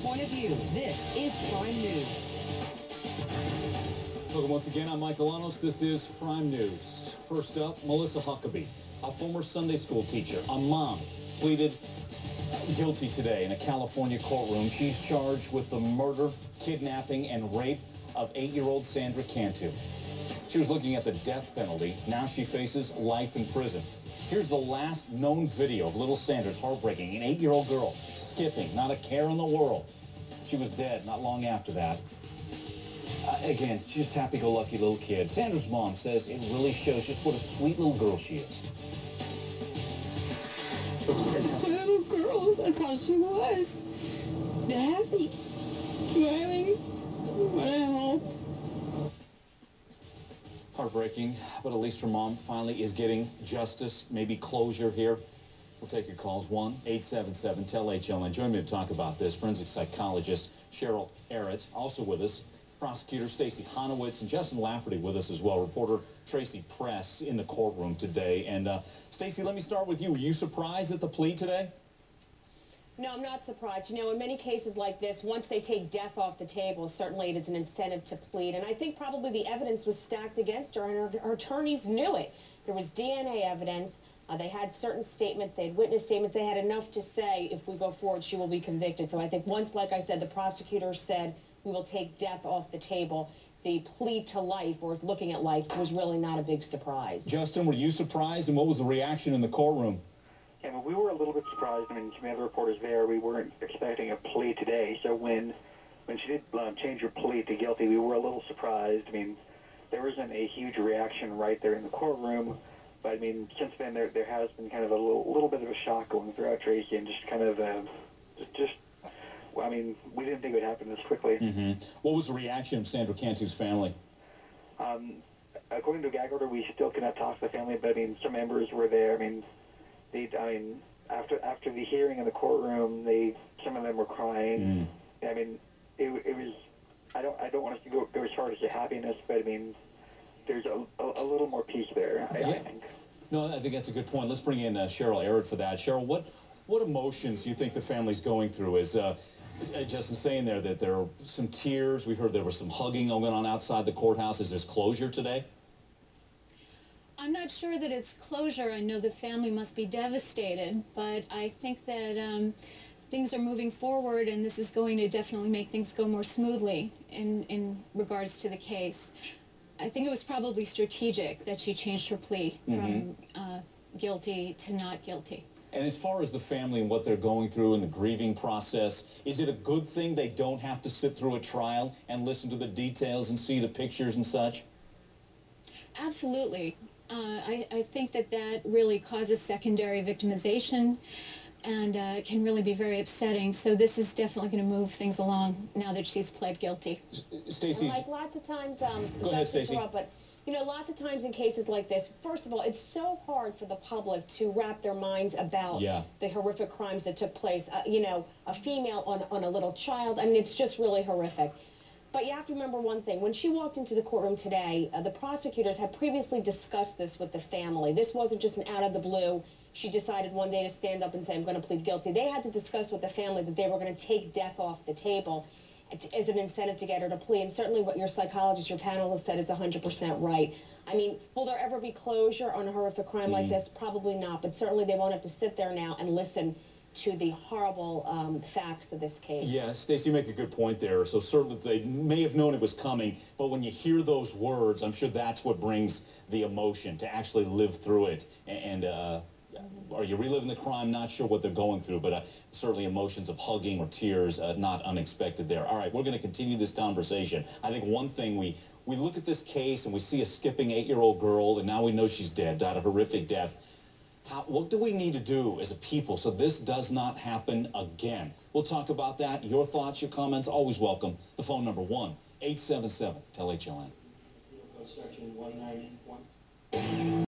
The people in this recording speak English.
point of view. This is Prime News. Welcome once again. I'm Michael Anos. This is Prime News. First up, Melissa Huckaby, a former Sunday school teacher, a mom, pleaded guilty today in a California courtroom. She's charged with the murder, kidnapping, and rape of 8-year-old Sandra Cantu. She was looking at the death penalty. Now she faces life in prison. Here's the last known video of little Sandra. It's heartbreaking. An 8-year-old girl skipping, not a care in the world. She was dead not long after that. Again, just happy-go-lucky little kid. Sandra's mom says it really shows just what a sweet little girl she is. She's a little girl. That's how she was. Happy, smiling, whatever. Heartbreaking, but at least her mom finally is getting justice, maybe closure here. We'll take your calls. 1-877-TEL-HLN. Join me to talk about this. Forensic psychologist Cheryl Arrett, also with us. Prosecutor Stacey Honowitz and Justin Lafferty with us as well. Reporter Tracy Press in the courtroom today. And Stacey, let me start with you. Were you surprised at the plea today? No, I'm not surprised. You know, in many cases like this, once they take death off the table, certainly it is an incentive to plead. And I think probably the evidence was stacked against her, and her attorneys knew it. There was DNA evidence. They had certain statements. They had witness statements. They had enough to say, if we go forward, she will be convicted. So I think once, like I said, the prosecutor said, we will take death off the table, the plea to life, or looking at life, was really not a big surprise. Justin, were you surprised, and what was the reaction in the courtroom? Yeah, well, we were a little bit surprised. I mean, some other reporters there, we weren't expecting a plea today. So when she did change her plea to guilty, we were a little surprised. I mean, there wasn't a huge reaction right there in the courtroom. But, I mean, since then, there has been kind of a little bit of a shock going throughout Tracy, and just kind of well, I mean, we didn't think it would happen this quickly. What was the reaction of Sandra Cantu's family? According to a gag order, we still cannot talk to the family, but I mean, some members were there. I mean, after the hearing in the courtroom, some of them were crying. I mean, it was. I don't want us to go as far as the happiness, but I mean, there's a little more peace there. I think. No, I think that's a good point. Let's bring in Cheryl Arrett for that. Cheryl, what emotions do you think the family's going through? Is Justin saying there that there are some tears? We heard there was some hugging going on outside the courthouse. Is this closure today? I'm not sure that it's closure. I know the family must be devastated, but I think that things are moving forward, and this is going to definitely make things go more smoothly in regards to the case. I think it was probably strategic that she changed her plea from guilty to not guilty. And as far as the family and what they're going through in the grieving process, is it a good thing they don't have to sit through a trial and listen to the details and see the pictures and such? Absolutely. I think that really causes secondary victimization, and it can really be very upsetting. So this is definitely going to move things along now that she's pled guilty. Stacey, like lots of times, go ahead, Stacey. But you know, lots of times in cases like this, first of all, it's so hard for the public to wrap their minds about the horrific crimes that took place. You know, a female on a little child. I mean, it's just really horrific. But you have to remember one thing. When she walked into the courtroom today, the prosecutors had previously discussed this with the family. This wasn't just an out of the blue. She decided one day to stand up and say, I'm going to plead guilty. They had to discuss with the family that they were going to take death off the table as an incentive to get her to plea. And certainly what your psychologist, your panelist said is 100% right. I mean, will there ever be closure on a horrific crime like this? Probably not. But certainly they won't have to sit there now and listen to the horrible facts of this case. Yeah, Stacey, you make a good point there. So certainly they may have known it was coming, but when you hear those words, I'm sure that's what brings the emotion, to actually live through it. And are you reliving the crime? Not sure what they're going through, but certainly emotions of hugging or tears, not unexpected there. All right, we're going to continue this conversation. I think one thing, we look at this case and we see a skipping 8-year-old girl, and now we know she's dead, died a horrific death. What do we need to do as a people so this does not happen again? We'll talk about that. Your thoughts, your comments, always welcome. The phone number 1-877-TEL-HLN. Section 191.